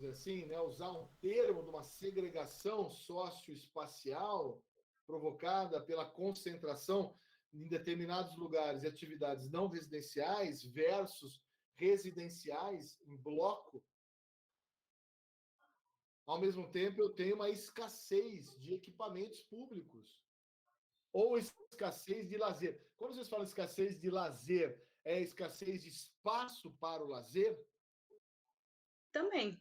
assim, né, usar um termo de uma segregação socioespacial provocada pela concentração em determinados lugares e atividades não residenciais versus residenciais em bloco. Ao mesmo tempo, eu tenho uma escassez de equipamentos públicos ou escassez de lazer. Quando vocês falam escassez de lazer, é escassez de espaço para o lazer? Também.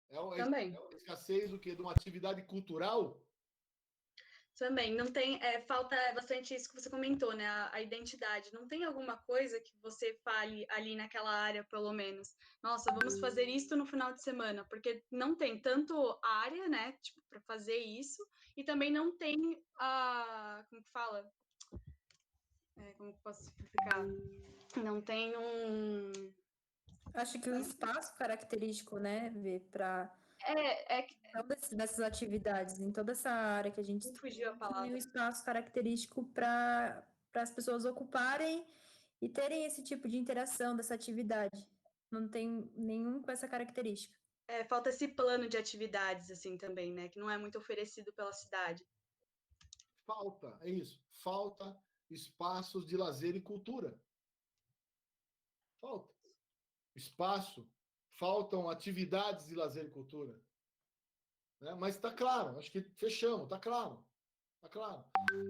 É uma Também. escassez do quê? De uma atividade cultural? Também. Não tem. Falta bastante isso que você comentou, né? A identidade. Não tem alguma coisa que você fale ali naquela área, pelo menos. Nossa, vamos fazer isso no final de semana, porque não tem tanto área, né? Tipo, para fazer isso, e também não tem a. Como que fala? Como que posso explicar? Não tem um. Acho que o espaço característico, né, para dessas atividades, em toda essa área que a gente fugiu a palavra. Tem um espaço característico para as pessoas ocuparem e terem esse tipo de interação dessa atividade. Não tem nenhum com essa característica. Falta esse plano de atividades, assim, também, né? Que não é muito oferecido pela cidade. Falta, é isso. Falta espaços de lazer e cultura. Falta espaço, faltam atividades de lazer e cultura. Né? Mas está claro, acho que fechamos, está claro. Está claro.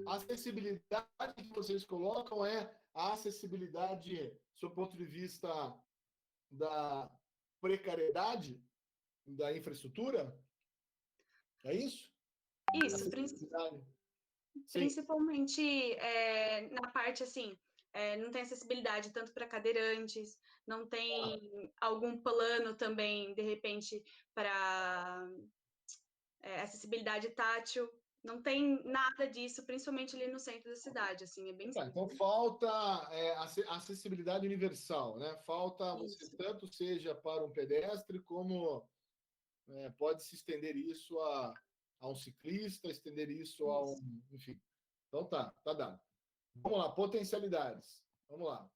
A acessibilidade que vocês colocam é a acessibilidade, do ponto de vista da precariedade da infraestrutura? É isso? Isso, principalmente na parte, assim, não tem acessibilidade tanto para cadeirantes, não tem algum plano também, de repente, para acessibilidade tátil, não tem nada disso, principalmente ali no centro da cidade, assim, é bem simples. Então falta acessibilidade universal, né? Falta você tanto seja para um pedestre como pode se estender isso a um ciclista, estender isso a um, enfim. Então tá dado. Vamos lá, potencialidades. Vamos lá.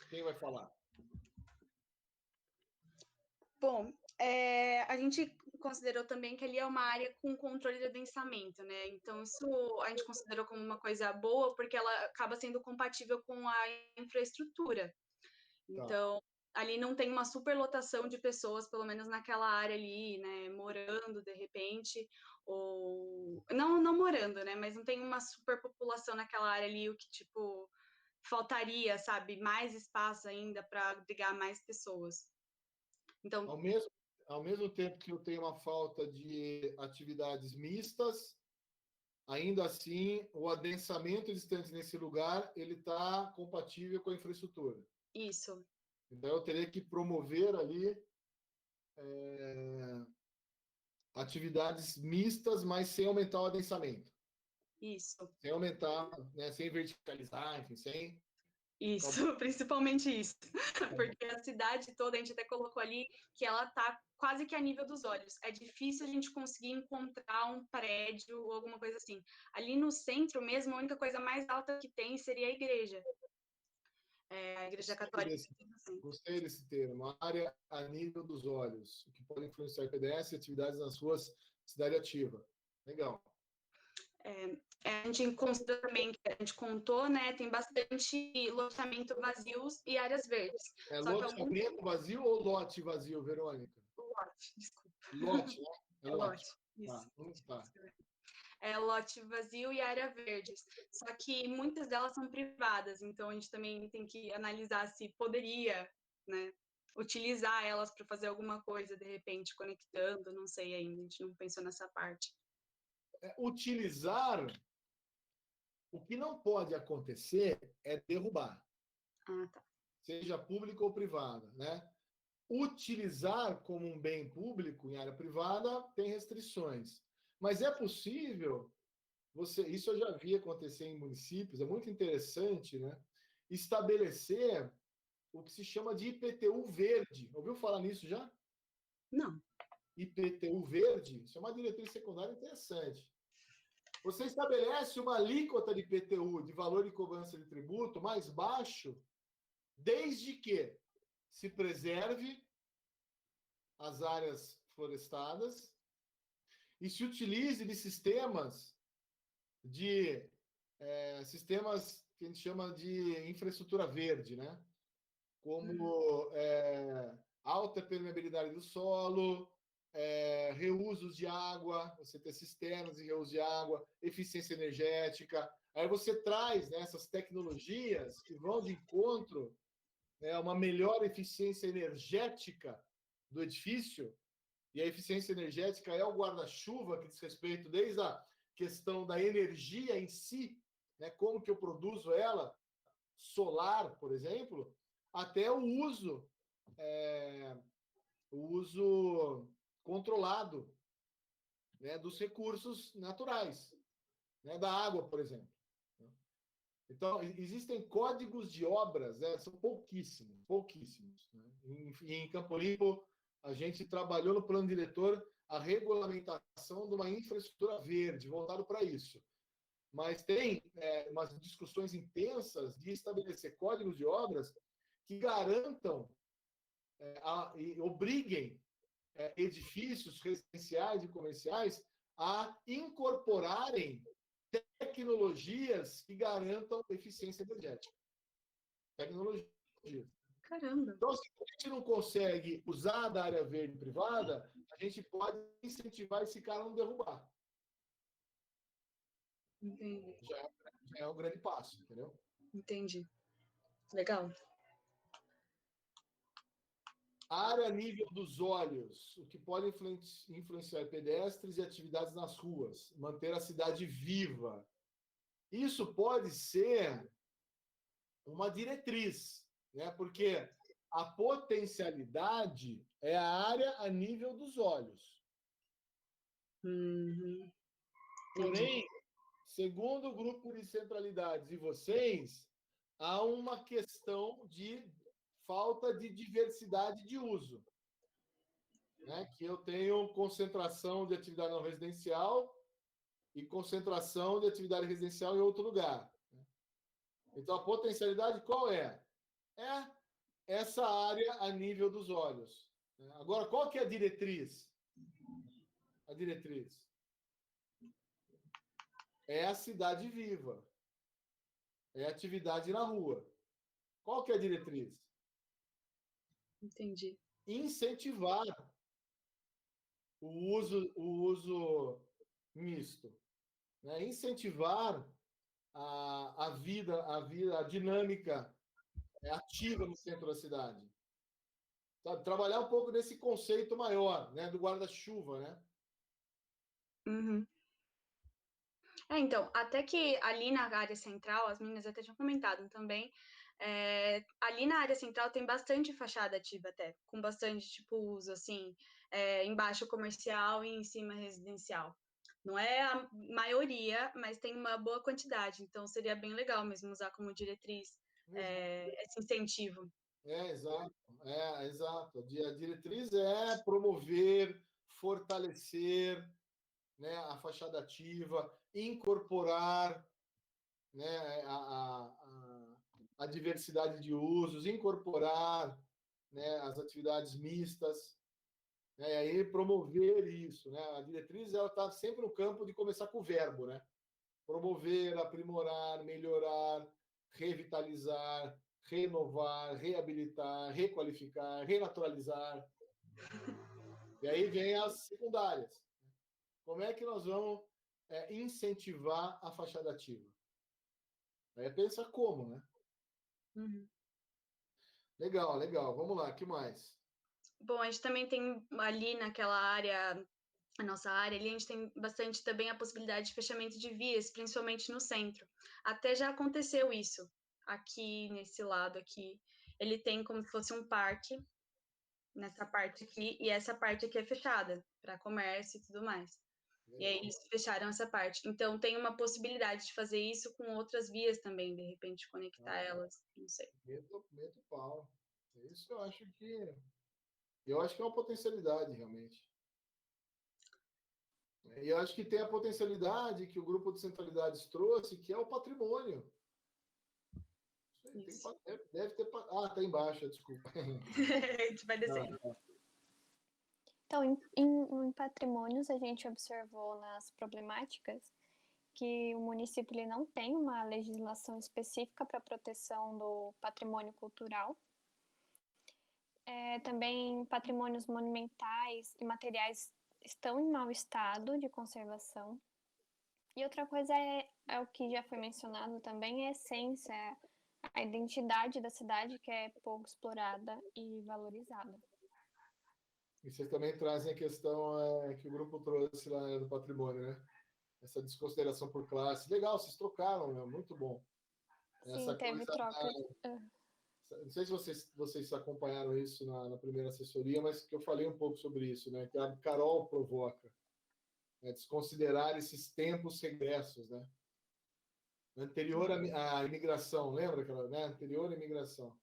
Quem vai falar? Bom, a gente considerou também que ali é uma área com controle de adensamento, né? Então, isso a gente considerou como uma coisa boa, porque ela acaba sendo compatível com a infraestrutura. Então, ali não tem uma superlotação de pessoas, pelo menos naquela área ali, né? Morando, de repente, ou... Não morando, né? Mas não tem uma superpopulação naquela área ali, o que, tipo, faltaria, sabe? Mais espaço ainda para abrigar mais pessoas. Então, ao mesmo tempo que eu tenho uma falta de atividades mistas, ainda assim, o adensamento distante nesse lugar, ele está compatível com a infraestrutura. Isso. Então, eu teria que promover ali atividades mistas, mas sem aumentar o adensamento. Isso. Sem aumentar, né, sem verticalizar, enfim, sem... Isso, principalmente isso. Porque a cidade toda, a gente até colocou ali que ela está quase que a nível dos olhos. É difícil a gente conseguir encontrar um prédio ou alguma coisa assim. Ali no centro mesmo, a única coisa mais alta que tem seria a igreja. A igreja católica. Gostei desse termo. A área a nível dos olhos, que pode influenciar PDS e atividades nas ruas cidade ativa. Legal. A gente considera também, que a gente contou, né? Tem bastante loteamento vazios e áreas verdes. Loteamento vazio ou lote vazio, Verônica? Lote, desculpa. Lote, né? Lote, isso. Lote vazio e área verde. Só que muitas delas são privadas, então a gente também tem que analisar se poderia, né, utilizar elas para fazer alguma coisa, de repente, conectando, não sei ainda, a gente não pensou nessa parte. Utilizar, o que não pode acontecer é derrubar. Tá. Seja público ou privada, né? Utilizar como um bem público em área privada tem restrições. Mas é possível, isso eu já vi acontecer em municípios, é muito interessante, né? Estabelecer o que se chama de IPTU verde. Ouviu falar nisso já? Não. IPTU verde, isso é uma diretriz secundária interessante. Você estabelece uma alíquota de IPTU, de valor de cobrança de tributo, mais baixo, desde que se preserve as áreas florestadas e se utilize de sistemas sistemas que a gente chama de infraestrutura verde, né? Como alta permeabilidade do solo, reusos de água, você ter cisternas de reuso de água, eficiência energética. Aí você traz, né, essas tecnologias que vão de encontro, né, a uma melhor eficiência energética do edifício, e a eficiência energética é o guarda-chuva que diz respeito desde a questão da energia em si, né, como que eu produzo ela, solar, por exemplo, até o uso controlado, né, dos recursos naturais, né, da água, por exemplo. Então, existem códigos de obras, né, são pouquíssimos, pouquíssimos. Né? Em Campo Limpo, a gente trabalhou no plano diretor a regulamentação de uma infraestrutura verde, voltado para isso. Mas tem umas discussões intensas de estabelecer códigos de obras que garantam e obriguem edifícios residenciais e comerciais a incorporarem tecnologias que garantam eficiência energética. Tecnologias. Caramba! Então, se a gente não consegue usar da área verde privada, a gente pode incentivar esse cara a não derrubar. Entendi. Já é um grande passo, entendeu? Entendi. Legal. Área a nível dos olhos, o que pode influenciar pedestres e atividades nas ruas, manter a cidade viva. Isso pode ser uma diretriz, né? Porque a potencialidade é a área a nível dos olhos. Uhum. Porém, segundo o grupo de centralidades e vocês, há uma questão de falta de diversidade de uso. Né? Que eu tenho concentração de atividade não residencial e concentração de atividade residencial em outro lugar. Então, a potencialidade qual é? É essa área a nível dos olhos. Agora, qual que é a diretriz? A diretriz é a cidade viva. É a atividade na rua. Qual que é a diretriz? Entendi. Incentivar o uso misto. Né? Incentivar a dinâmica ativa no centro da cidade. Sabe? Trabalhar um pouco nesse conceito maior, né? Do guarda-chuva, né? Uhum. Então, até que ali na área central, as meninas até tinham comentado também, ali na área central tem bastante fachada ativa até, com bastante, tipo, uso, assim, embaixo comercial e em cima residencial. Não é a maioria, mas tem uma boa quantidade, então seria bem legal mesmo usar como diretriz esse incentivo. Exato. Exato. A diretriz é promover, fortalecer, né, a fachada ativa, incorporar, né, a diversidade de usos, incorporar, né, as atividades mistas, né, e aí promover isso. Né? A diretriz está sempre no campo de começar com o verbo, né? Promover, aprimorar, melhorar, revitalizar, renovar, reabilitar, requalificar, renaturalizar. E aí vem as secundárias. Como é que nós vamos incentivar a fachada ativa? Aí pensa como, né? Uhum. Legal, legal. Vamos lá, o que mais? Bom, a gente também tem ali naquela área, a nossa área ali, a gente tem bastante também a possibilidade de fechamento de vias, principalmente no centro. Até já aconteceu isso aqui nesse lado aqui. Ele tem como se fosse um parque nessa parte aqui, e essa parte aqui é fechada para comércio e tudo mais. E aí eles fecharam essa parte. Então tem uma possibilidade de fazer isso com outras vias também, de repente conectar elas, não sei. Meto pau. Isso eu acho que é uma potencialidade, realmente. E eu acho que tem a potencialidade que o grupo de centralidades trouxe, que é o patrimônio. Deve ter. Ah, tá embaixo, desculpa. A gente vai descendo. Então, em patrimônios, a gente observou nas problemáticas que o município ele não tem uma legislação específica para a proteção do patrimônio cultural. Também patrimônios monumentais e materiais estão em mau estado de conservação. E outra coisa é o que já foi mencionado também, é a essência, a identidade da cidade que é pouco explorada e valorizada. E vocês também trazem a questão que o grupo trouxe lá do patrimônio, né? Essa desconsideração por classe. Legal, vocês trocaram, meu, muito bom. Sim, teve troca. Não sei se vocês acompanharam isso na primeira assessoria, mas que eu falei um pouco sobre isso, né? Que a Carol provoca. Desconsiderar esses tempos regressos, né? Anterior à imigração, lembra aquela, né? Anterior à imigração.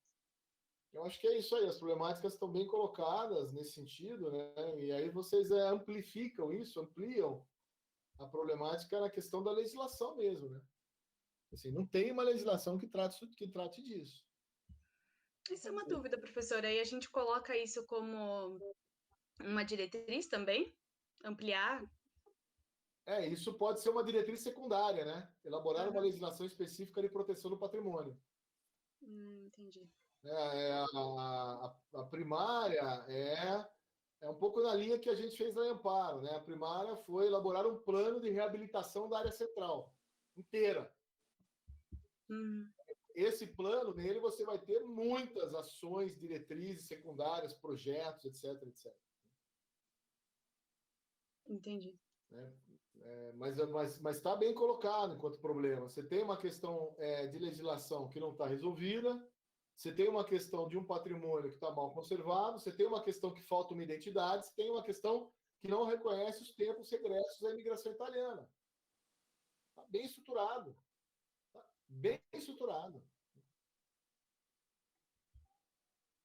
Eu acho que é isso aí, as problemáticas estão bem colocadas nesse sentido, né? E aí vocês amplificam isso, ampliam a problemática na questão da legislação mesmo, né? Assim, não tem uma legislação que trate disso. Isso é uma dúvida, professora. Aí a gente coloca isso como uma diretriz também? Ampliar? Isso pode ser uma diretriz secundária, né? Elaborar uma legislação específica de proteção do patrimônio. Entendi. A primária é um pouco na linha que a gente fez na Amparo, né? A primária foi elaborar um plano de reabilitação da área central inteira. Esse plano, nele você vai ter muitas ações, diretrizes secundárias, projetos, etc, etc. Entendi. Mas está bem colocado enquanto problema. Você tem uma questão de legislação que não está resolvida, você tem uma questão de um patrimônio que está mal conservado, você tem uma questão que falta uma identidade, você tem uma questão que não reconhece os tempos regressos da imigração italiana. Está bem estruturado. Bem estruturado.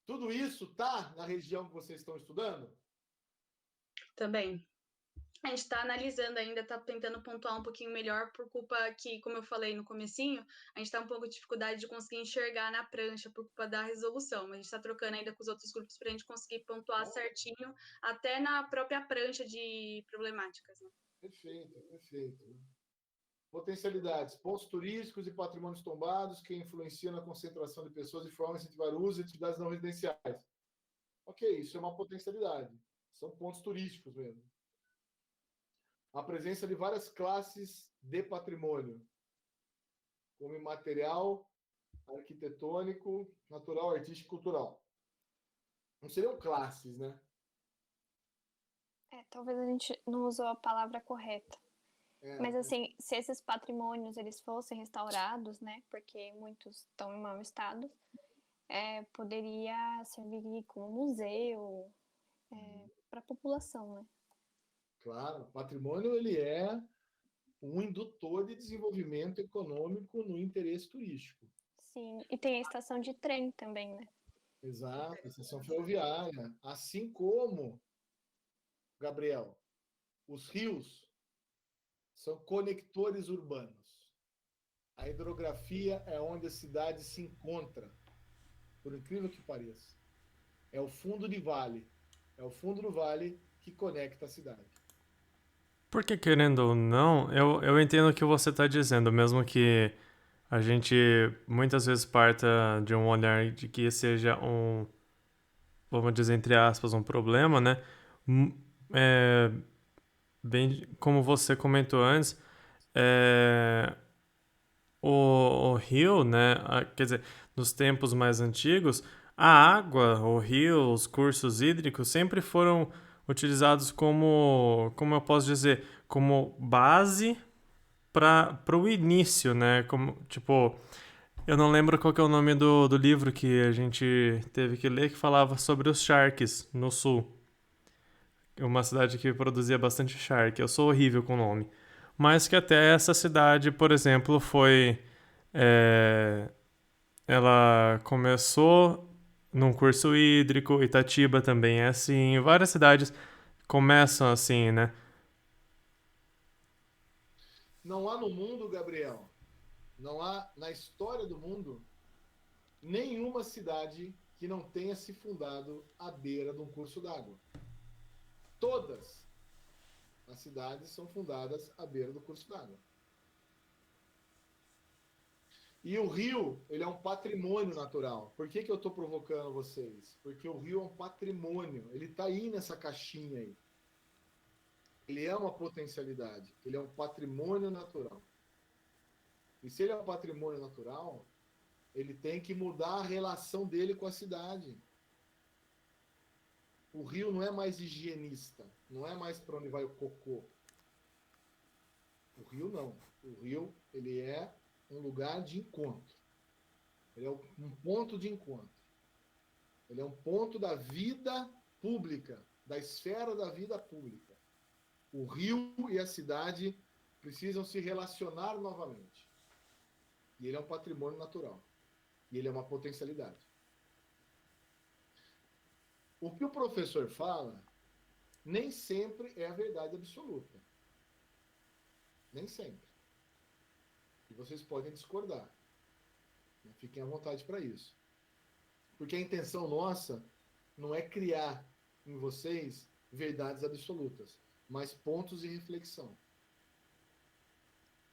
Tudo isso está na região que vocês estão estudando? Também. A gente está analisando ainda, está tentando pontuar um pouquinho melhor, por culpa que, como eu falei no comecinho, a gente está um pouco de dificuldade de conseguir enxergar na prancha por culpa da resolução. Mas a gente está trocando ainda com os outros grupos para a gente conseguir pontuar certinho, até na própria prancha de problemáticas. Né? Perfeito, perfeito. Potencialidades, pontos turísticos e patrimônios tombados que influenciam na concentração de pessoas de forma a incentivar o uso de atividades não residenciais. Ok, isso é uma potencialidade. São pontos turísticos mesmo. A presença de várias classes de patrimônio, como imaterial, arquitetônico, natural, artístico e cultural. Não seriam classes, né? Talvez a gente não usou a palavra correta. Mas assim, se esses patrimônios eles fossem restaurados, né, porque muitos estão em mau estado, poderia servir como museu para a população, né? Claro, o patrimônio ele é um indutor de desenvolvimento econômico no interesse turístico. Sim, e tem a estação de trem também, né? Exato, a estação ferroviária. Assim como, Gabriel, os rios são conectores urbanos. A hidrografia é onde a cidade se encontra, por incrível que pareça. É o fundo de vale. É o fundo do vale que conecta a cidade. Porque, querendo ou não, eu entendo o que você está dizendo, mesmo que a gente muitas vezes parta de um olhar de que seja vamos dizer, entre aspas, um problema, né? Bem, como você comentou antes, o rio, né? Quer dizer, nos tempos mais antigos, a água, o rio, os cursos hídricos sempre foram utilizados como eu posso dizer, como base para o início, né? Como, tipo, eu não lembro qual que é o nome do livro que a gente teve que ler, que falava sobre os charques no sul. Uma cidade que produzia bastante charque. Eu sou horrível com o nome. Mas que até essa cidade, por exemplo, foi... ela começou num curso hídrico, Itatiba também é assim, várias cidades começam assim, né? Não há no mundo, Gabriel, não há na história do mundo nenhuma cidade que não tenha se fundado à beira de um curso d'água. todas as cidades são fundadas à beira do curso d'água. E o rio, ele é um patrimônio natural. Por que eu estou provocando vocês? Porque o rio é um patrimônio. Ele está aí nessa caixinha aí. Ele é uma potencialidade. Ele é um patrimônio natural. E se ele é um patrimônio natural, ele tem que mudar a relação dele com a cidade. O rio não é mais higienista. Não é mais para onde vai o cocô. O rio não. O rio, ele é um lugar de encontro. Ele é um ponto de encontro. Ele é um ponto da vida pública, da esfera da vida pública. O rio e a cidade precisam se relacionar novamente. E ele é um patrimônio natural. E ele é uma potencialidade. O que o professor fala nem sempre é a verdade absoluta. Nem sempre. E vocês podem discordar. Fiquem à vontade para isso. Porque a intenção nossa não é criar em vocês verdades absolutas, mas pontos de reflexão.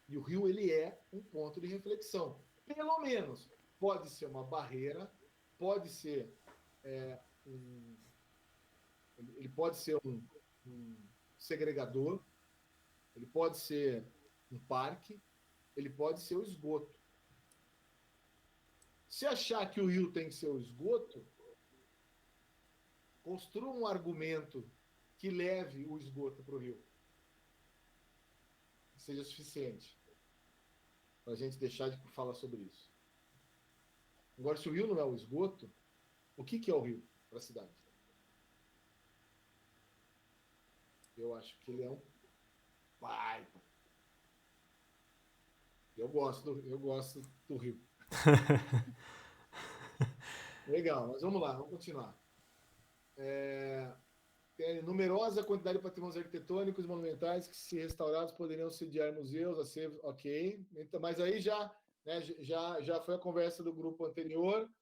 E o rio, ele é um ponto de reflexão. Pelo menos, pode ser uma barreira, pode ser ele pode ser um segregador, ele pode ser um parque, ele pode ser o esgoto. Se achar que o rio tem que ser o esgoto, construa um argumento que leve o esgoto para o rio. Que seja suficiente para a gente deixar de falar sobre isso. Agora, se o rio não é o esgoto, o que é o rio para a cidade? Eu acho que ele é um baita. Eu gosto do rio. Legal, mas vamos lá, vamos continuar. Tem numerosa quantidade de patrimônios arquitetônicos e monumentais que, se restaurados, poderiam sediar museus, acervos, ok. Então, mas aí já foi a conversa do grupo anterior.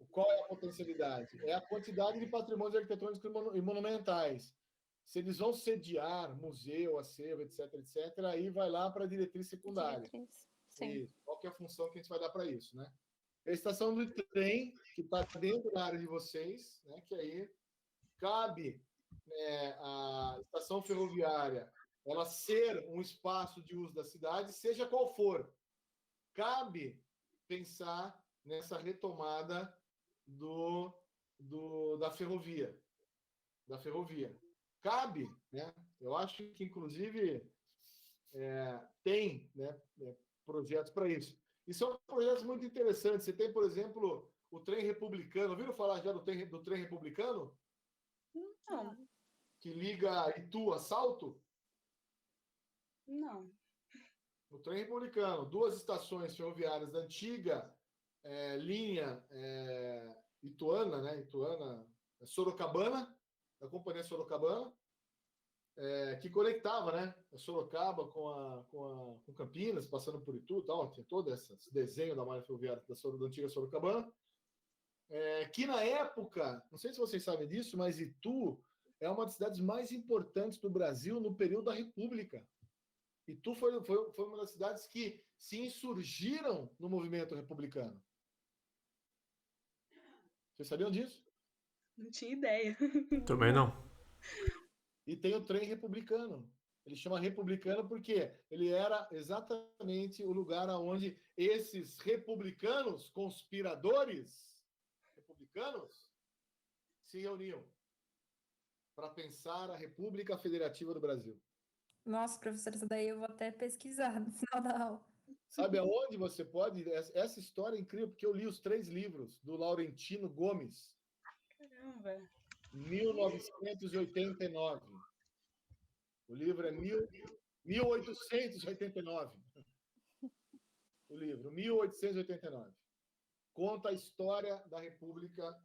Qual é a potencialidade? É a quantidade de patrimônios arquitetônicos e monumentais. Se eles vão sediar museu, acervo, etc., aí vai lá para a diretriz secundária. Sim. Qual que é a função que a gente vai dar para isso, né? A estação do trem, que está dentro da área de vocês, né? Que aí cabe a estação ferroviária ela ser um espaço de uso da cidade, seja qual for. Cabe pensar nessa retomada da ferrovia. Cabe, né? Eu acho que, inclusive, tem, né, projetos para isso. E são projetos muito interessantes. Você tem, por exemplo, o trem republicano. Ouviram falar já do trem republicano? Não. Que liga Itu a Salto? Não. O trem republicano. 2 estações ferroviárias da antiga linha Ituana, né? Sorocabana, da Companhia Sorocabana, que conectava, né, a Sorocaba com Campinas, passando por Itu e tal. Tinha todo esse desenho da malha ferroviária da antiga Sorocabana. Que na época, não sei se vocês sabem disso, mas Itu é uma das cidades mais importantes do Brasil no período da República. Itu foi uma das cidades que se insurgiram no movimento republicano. Vocês sabiam disso? Não tinha ideia. Também não. E tem o trem republicano. Ele chama republicano porque ele era exatamente o lugar onde esses republicanos, conspiradores republicanos, se reuniam para pensar a República Federativa do Brasil. Nossa, professor, isso daí eu vou até pesquisar no final da aula. Sabe aonde você pode? Essa história é incrível, porque eu li os 3 livros do Laurentino Gomes. Caramba! 1989. O livro é 1889. O livro, 1889. Conta a história da República,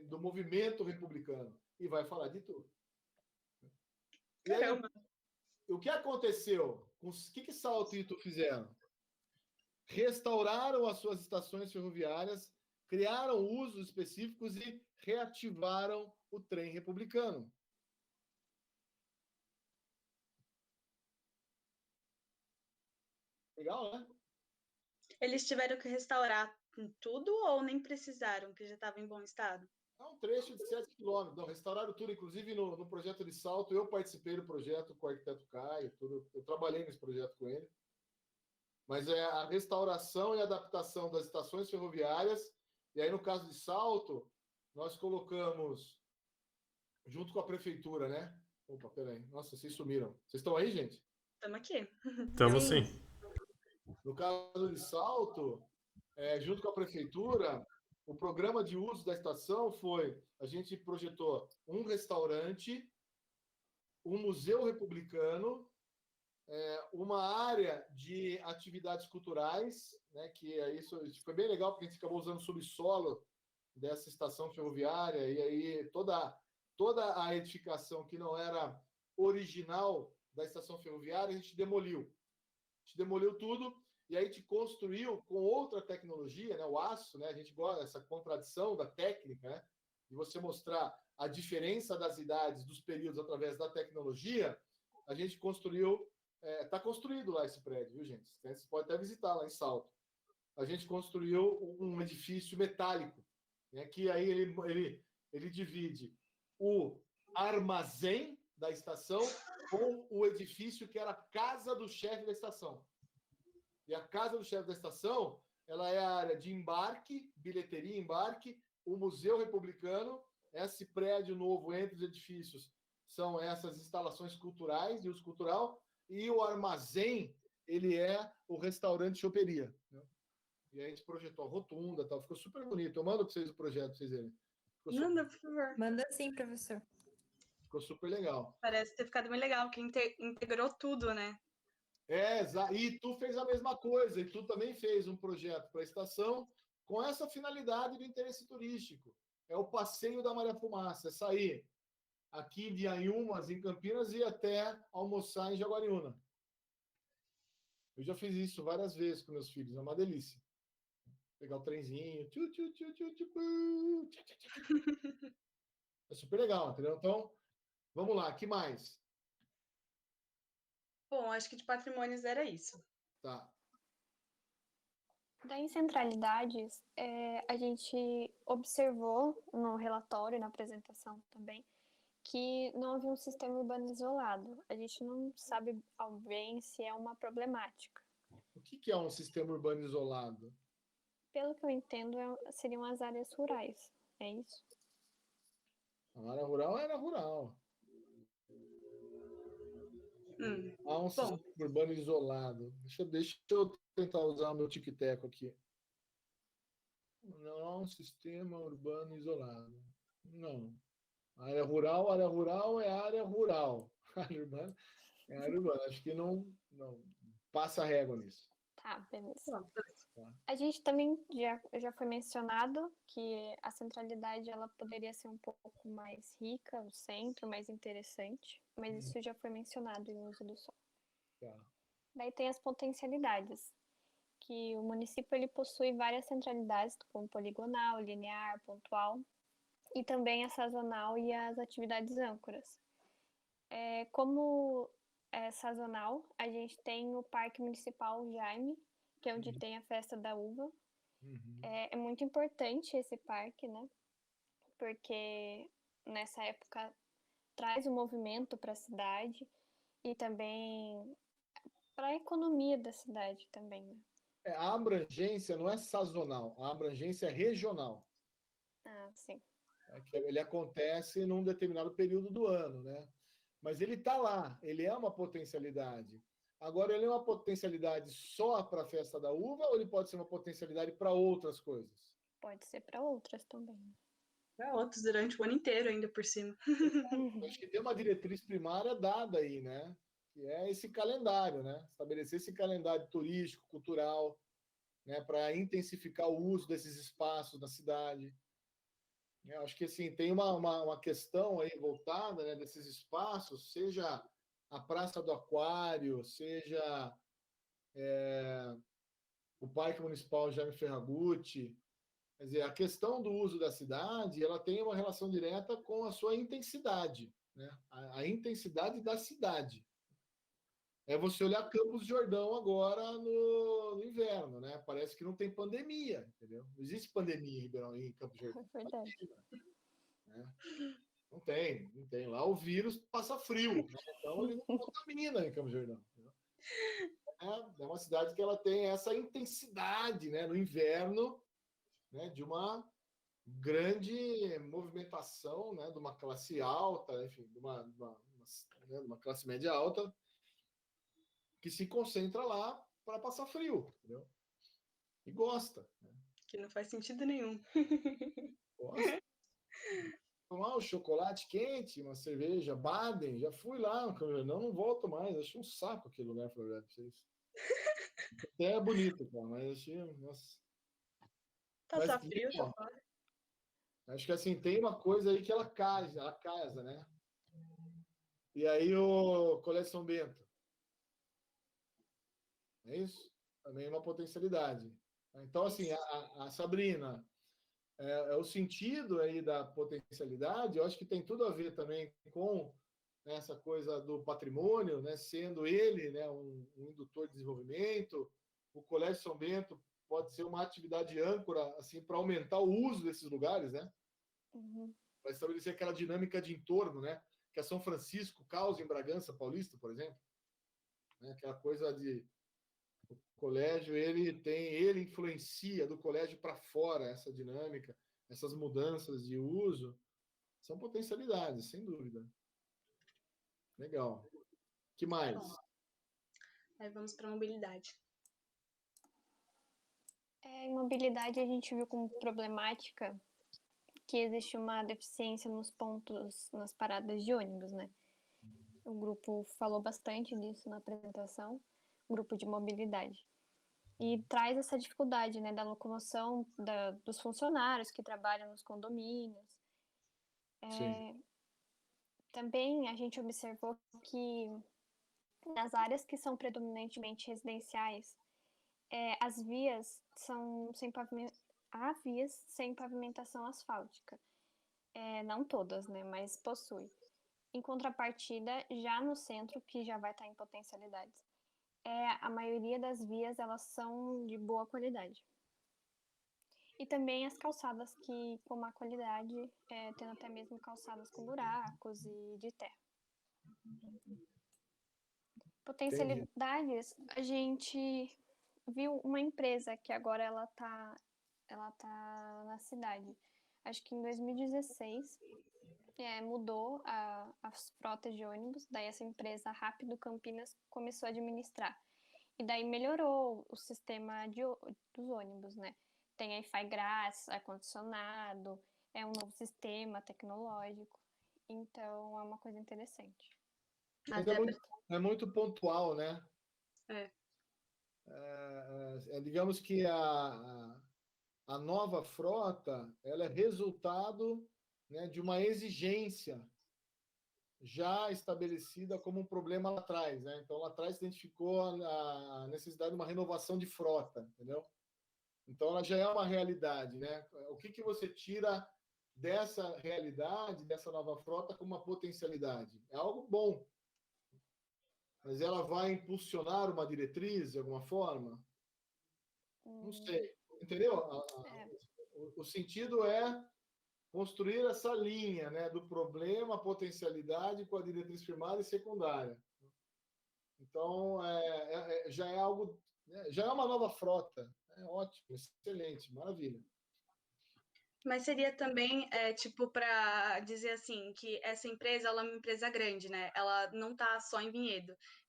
do movimento republicano. E vai falar de tudo. E aí, o que aconteceu? O que Salto e Itu fizeram? Restauraram as suas estações ferroviárias, criaram usos específicos e reativaram o trem republicano. Legal, né? Eles tiveram que restaurar tudo ou nem precisaram, que já estava em bom estado? É um trecho de 7 quilômetros. Não, restauraram tudo, inclusive no projeto de Salto. Eu participei do projeto com o arquiteto Caio, tudo. Eu trabalhei nesse projeto com ele. Mas é a restauração e adaptação das estações ferroviárias. E aí, no caso de Salto, nós colocamos, junto com a prefeitura, né? Opa, peraí. Nossa, vocês sumiram. Vocês estão aí, gente? Estamos aqui. Estamos sim. No caso de Salto, junto com a prefeitura, o programa de uso da estação foi: a gente projetou um restaurante, um museu republicano, uma área de atividades culturais, né, que isso foi bem legal, porque a gente acabou usando o subsolo dessa estação ferroviária, e aí toda a edificação que não era original da estação ferroviária, a gente demoliu. A gente demoliu tudo, e aí a gente construiu com outra tecnologia, né, o aço, né, a gente gosta dessa contradição da técnica, né, de você mostrar a diferença das idades, dos períodos através da tecnologia. A gente construiu, está construído lá esse prédio, viu, gente? Você pode até visitar lá em Salto. A gente construiu um edifício metálico, né, que aí ele divide o armazém da estação com o edifício que era a casa do chefe da estação. E a casa do chefe da estação, ela é a área de embarque, bilheteria, embarque, o Museu Republicano, esse prédio novo entre os edifícios são essas instalações culturais, de uso cultural, e o armazém, ele é o restaurante choperia, né? E aí a gente projetou a rotunda, tal, ficou super bonito. Eu mando para vocês o projeto, para vocês verem. Manda, por favor. Manda sim, professor. Ficou super legal. Parece ter ficado bem legal, que integrou tudo, né? E tu fez a mesma coisa, e tu também fez um projeto para a estação com essa finalidade do interesse turístico. É o passeio da Maria Fumaça, é sair aqui de Anhumas, em Campinas, e até almoçar em Jaguariúna. Eu já fiz isso várias vezes com meus filhos, é uma delícia. Pegar o trenzinho. É super legal, entendeu? Então, vamos lá, que mais? Bom, acho que de patrimônios era isso. Tá. Daí, em centralidades, a gente observou no relatório, na apresentação também, que não havia um sistema urbano isolado. A gente não sabe ao bem se é uma problemática. O que é um sistema urbano isolado? Pelo que eu entendo, seriam as áreas rurais. É isso? A área rural era rural. Há um sistema urbano isolado. Deixa eu tentar usar o meu tic-teco aqui. Não há um sistema urbano isolado. Não. Área rural é área rural. Área urbana é área urbana. Acho que não passa régua nisso. Tá, beleza. A gente também já foi mencionado que a centralidade ela poderia ser um pouco mais rica, o centro, mais interessante, mas isso já foi mencionado em uso do solo. Tá. Daí tem as potencialidades, que o município ele possui várias centralidades, como poligonal, linear, pontual, e também a sazonal e as atividades âncoras. Como é sazonal, a gente tem o Parque Municipal Jaime, que é onde tem a Festa da Uva. É muito importante esse parque, né? Porque nessa época traz o movimento para a cidade e também para a economia da cidade também, né? A abrangência não é sazonal, a abrangência é regional. Ah, sim. Ele acontece num determinado período do ano, né? Mas ele está lá, ele é uma potencialidade. Agora, ele é uma potencialidade só para a Festa da Uva ou ele pode ser uma potencialidade para outras coisas? Pode ser para outras também. Para outros durante o ano inteiro, ainda por cima. Acho que tem uma diretriz primária dada aí, né? Que é esse calendário, né? Estabelecer esse calendário turístico, cultural, né? Para intensificar o uso desses espaços na cidade. Acho que assim, tem uma questão aí voltada, né, desses espaços, seja a Praça do Aquário, seja o Parque Municipal Jaime Ferragutti, Quer dizer, a questão do uso da cidade, ela tem uma relação direta com a sua intensidade, né? A intensidade da cidade. É você olhar Campos do Jordão agora no inverno, né? Parece que não tem pandemia, entendeu? Não existe pandemia em Ribeirão, em Campos do Jordão. É verdade. Né? Não tem. Lá o vírus passa frio, né? Então ele não contamina em Campos do Jordão. É uma cidade que ela tem essa intensidade, né? No inverno, né? De uma grande movimentação, né? De uma classe alta, enfim, de uma classe média alta, que se concentra lá para passar frio, entendeu? E gosta. Né? Que não faz sentido nenhum. Gosta. Tomar um chocolate quente, uma cerveja, Baden, já fui lá, não volto mais, achei um saco aquele lugar, pra verdade, pra vocês. Até é bonito, cara, mas achei, nossa. Passar Mas, frio, ó, tá fora. acho que assim, tem uma coisa aí que ela casa, né? E aí o Colégio São Bento. É isso? Também é uma potencialidade. Então, assim, a Sabrina, o sentido aí da potencialidade, eu acho que tem tudo a ver também com essa coisa do patrimônio, né, sendo ele, né, um indutor de desenvolvimento. O Colégio São Bento pode ser uma atividade âncora assim para aumentar o uso desses lugares, né? Uhum. Para estabelecer aquela dinâmica de entorno, né? Que a São Francisco causa em Bragança Paulista, por exemplo, né? Aquela coisa de o colégio, ele influencia do colégio para fora essa dinâmica, essas mudanças de uso, são potencialidades, sem dúvida. Legal. Que mais? Bom, aí vamos para mobilidade. Em mobilidade, a gente viu como problemática que existe uma deficiência nos pontos, nas paradas de ônibus, né? O grupo falou bastante disso na apresentação, grupo de mobilidade. E traz essa dificuldade, né, da locomoção dos funcionários que trabalham nos condomínios. Sim. Também a gente observou que nas áreas que são predominantemente residenciais, as vias são sem pavimento, há vias sem pavimentação asfáltica. Não todas, né, mas possui. Em contrapartida, já no centro, que já vai estar em potencialidades, a maioria das vias elas são de boa qualidade. E também as calçadas que com má qualidade, tendo até mesmo calçadas com buracos e de terra. Potencialidades, a gente viu uma empresa que agora ela tá na cidade. Acho que em 2016 mudou as frotas de ônibus, daí essa empresa Rápido Campinas começou a administrar. E daí melhorou o sistema dos ônibus, né? Tem Wi-Fi grátis, ar-condicionado, é um novo sistema tecnológico. Então, é uma coisa interessante. É muito pontual, né? Digamos que a nova frota ela é resultado, né, de uma exigência já estabelecida como um problema lá atrás, né? Então lá atrás se identificou a necessidade de uma renovação de frota, entendeu? Então ela já é uma realidade, né? O que você tira dessa realidade, dessa nova frota como uma potencialidade? É algo bom, mas ela vai impulsionar uma diretriz de alguma forma? Não sei, entendeu? O sentido é construir essa linha, né, do problema, a potencialidade com a diretriz primária e secundária. Então, já é algo, né, já é uma nova frota. É ótimo, excelente, maravilha. Mas seria também, tipo, para dizer assim, que essa empresa ela é uma empresa grande, né? Ela não está só em Vinhedo. Ela